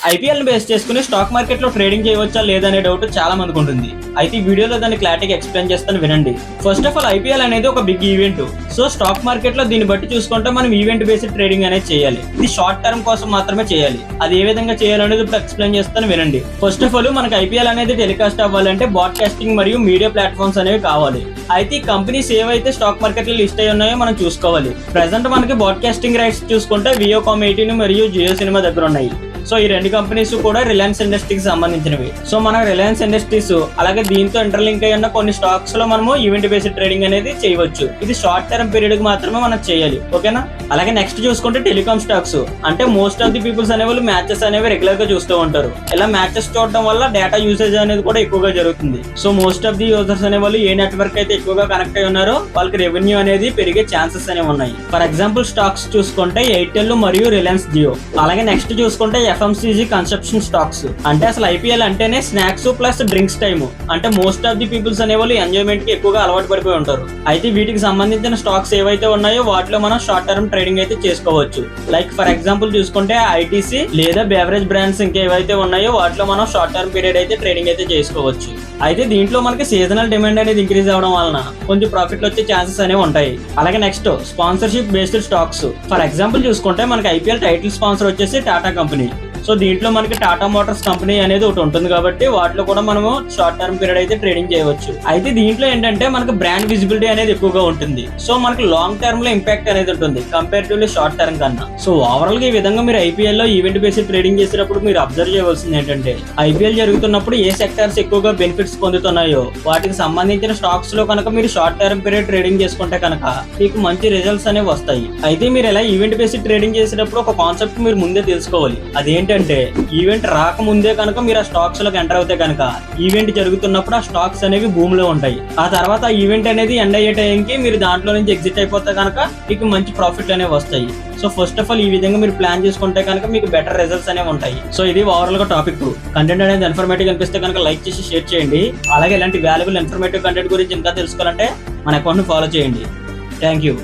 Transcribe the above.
IPL ని base చేసుకుని stock market లో ట్రేడింగ్ చేయవచ్చా లేదనే డౌట్ చాలా మందికి ఉంటుంది. అయితే ఈ వీడియోలో దాన్ని క్లారిటీగా ఎక్స్ప్లెయిన్ చేస్తాను, వినండి. ఫస్ట్ ఆఫ్ ఆల్ ఐపీఎల్ అనేది ఒక big event. So stock market లో దీన్ని బట్టి చూసుకుంటే మనం ఈవెంట్ బేస్డ్ ట్రేడింగ్ అనేది చేయాలి. ఇది షార్ట్ టర్మ్ కోసం మాత్రమే చేయాలి. అది ఏ విధంగా చేయాలనేది ఇప్పుడు ఎక్స్ప్లెయిన్ చేస్తాను, వినండి. ఫస్ట్ ఆఫ్ ఆల్ మనకి ఐపీఎల్ అనేది టెలికాస్ట్ అవ్వాలంటే బ్రాడ్కాస్టింగ్ మరియు మీడియా ప్లాట్ఫామ్స్ అనేవి కావాలి. అయితే ఈ కంపెనీస్ ఏవైతే స్టాక్ మార్కెట్ లో లిస్ట్ అయి ఉన్నాయో మనం చూసుకోవాలి. ప్రెసెంట్ మనకి బ్రాడ్కాస్టింగ్ రైట్స్ చూసుకుంటే వియోకామ్ 18 మరియు జియో సినిమా దగ్గర ఉన్నాయి. సో ఈ రెండు కంపెనీస్ కూడా రిలయన్స్ ఇండస్ట్రీకి సంబంధించినవి. సో మన రిలయన్స్ ఇండస్ట్రీస్ అలాగే దీంతో ఇంటర్లింక్ అయి ఉన్న కొన్ని స్టాక్స్ లో మనము ఈవెంట్ బేస్డ్ ట్రేడింగ్ అనేది చేయవచ్చు. ఇది షార్ట్ టర్మ్ పీరియడ్ కి మాత్రమే మనం చేయాలి, ఓకేనా. అలాగే నెక్స్ట్ చూసుకుంటే టెలికామ్ స్టాక్స్. అంటే మోస్ట్ ఆఫ్ ది పీపుల్స్ అనేవాళ్ళు మ్యాచెస్ అనేవి రెగ్యులర్ గా చూస్తూ ఉంటారు. ఇలా మ్యాచెస్ చూడడం వల్ల డేటా యూసేజ్ అనేది కూడా ఎక్కువగా జరుగుతుంది. So most of the users అనేవాళ్ళు ఏ నెట్వర్క్ అయితే ఎక్కువగా కనెక్ట్ అయి ఉన్నారో వాళ్ళకి రెవెన్యూ అనేది పెరిగే ఛాన్సెస్ అనేవి ఉన్నాయి. ఫర్ ఎగ్జాంపుల్ స్టాక్స్ చూసుకుంటే ఎయిర్టెల్ మరియు రిలయన్స్ జియో. అలాగే నెక్స్ట్ చూసుకుంటే ఎఫ్ఎంసీజీ కన్సప్షన్ స్టాక్స్. అంటే అసలు ఐపీఎల్ అంటేనే స్నాక్స్ ప్లస్ డ్రింక్స్ టైమ్. అంటే మోస్ట్ ఆఫ్ ది పీపుల్స్ అనేవాళ్ళు ఎంజాయ్మెంట్ కి ఎక్కువగా అలవాటు పడిపోయి ఉంటారు. అయితే వీటికి సంబంధించిన స్టాక్స్ ఏవైతే ఉన్నాయో వాటిలో మనం షార్ట్ టర్మ్ ట్రేడింగ్ అయితే చేసుకోవచ్చు. లైక్ ఫర్ ఎగ్జాంపుల్ చూసుకుంటే ఐటీసీ లేదా బెవరేజ్ బ్రాండ్స్ ఇంకేవైతే ఉన్నాయో వాటిలో మనం షార్ట్ టర్మ్ పీరియడ్ అయితే ట్రేడింగ్ అయితే చేసుకోవచ్చు. అయితే దీంట్లో మనకి సీజనల్ డిమాండ్ అనేది ఇంక్రీజ్ అవడం వలన కొంచెం ప్రాఫిట్లు వచ్చే ఛాన్సెస్ అనేవి ఉంటాయి. అలాగే next sponsorship based stocks. For example చూసుకుంటే మనకి ఐపీఎల్ టైటిల్ స్పాన్సర్ వచ్చేసి టాటా కంపెనీ. సో దీంట్లో మనకి టాటా మోటార్స్ కంపెనీ అనేది ఒకటి ఉంటుంది కాబట్టి వాటిలో కూడా మనము షార్ట్ టర్మ్ పీరియడ్ అయితే ట్రేడింగ్ చేయవచ్చు. అయితే దీంట్లో ఏంటంటే మనకి బ్రాండ్ విజిబిలిటీ అనేది ఎక్కువగా ఉంటుంది. సో మనకి లాంగ్ టర్మ్ లో ఇంపాక్ట్ అనేది ఉంటుంది కంపేరిటివ్లీ షార్ట్ టర్మ్ కన్నా. సో ఓవరాల్ గా ఈ విధంగా మీరు ఐపీఎల్ లో ఈవెంట్ బేస్డ్ ట్రేడింగ్ చేసేటప్పుడు మీరు అబ్జర్వ్ చేయవలసింది ఏంటంటే ఐపీఎల్ జరుగుతున్నప్పుడు ఏ సెక్టార్స్ ఎక్కువగా బెనిఫిట్స్ పొందుతున్నాయో వాటికి సంబంధించిన స్టాక్స్ లో కనుక మీరు షార్ట్ టర్మ్ పీరియడ్ ట్రేడింగ్ చేసుకుంటే కనుక మీకు మంచి రిజల్ట్స్ అనేవి వస్తాయి. అయితే మీరు ఇలా ఈవెంట్ బేస్డ్ ట్రేడింగ్ చేసేటప్పుడు ఒక కాన్సెప్ట్ మీరు ముందే తెలుసుకోవాలి. అదేంటి అంటే ఈవెంట్ రాకముందే కనుక మీరు ఆ స్టాక్స్ లోకి ఎంటర్ అవుతే కనుక ఈవెంట్ జరుగుతున్నప్పుడు ఆ స్టాక్స్ అనేవి భూమిలో ఉంటాయి. ఆ తర్వాత ఆ ఈవెంట్ అనేది ఎండ్ అయ్యే టైంకి మీరు దాంట్లో నుంచి ఎగ్జిట్ అయిపోతే కనుక మీకు మంచి ప్రాఫిట్ అనేవి వస్తాయి. సో ఫస్ట్ ఆఫ్ ఆల్ ఈ విధంగా మీరు ప్లాన్ చేసుకుంటే కనుక మీకు బెటర్ రిజల్ట్స్ అనేవి ఉంటాయి. సో ఇది ఓవరాల్ గా టాపిక్. కంటెంట్ అనేది ఇన్ఫర్మేటివ్ అనిపిస్తే కనుక లైక్ చేసి షేర్ చేయండి. అలాగే ఇలాంటి వాల్యుబుల్ ఇన్ఫర్మేటివ్ కంటెంట్ గురించి ఇంకా తెలుసుకోవాలంటే మన అకౌంట్ ని ఫాలో చేయండి. Thank you.